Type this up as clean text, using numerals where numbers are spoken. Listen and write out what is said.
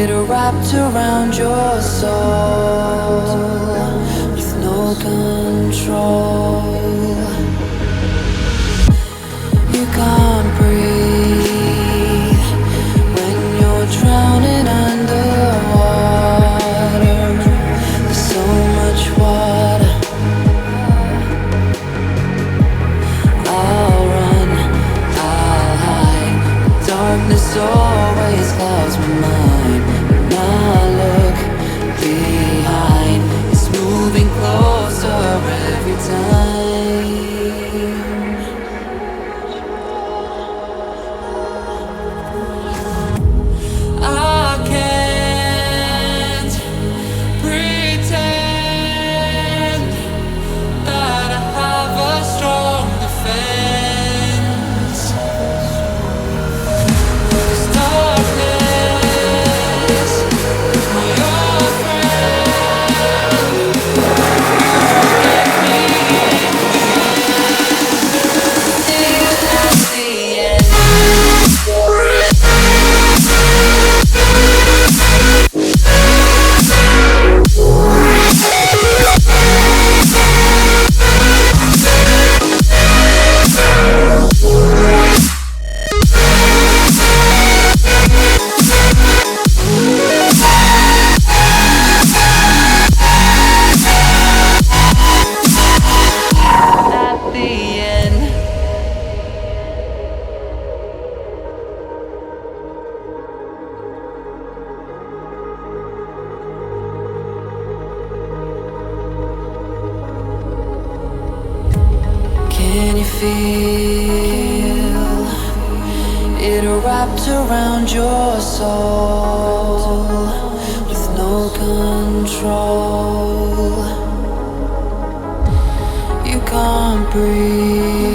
It wrapped around your soul with no control. You can't breathe when you're drowning underwater. There's so much water. I'll run, I'll hide. Darkness always clouds my mind. When I look behind, it's moving closer every time. I can't pretend that I have a strong defense. 'Cause darkness is my old friend. Get me at the end. At the end. Can you feel it wrapped around your soul with no control? You can't breathe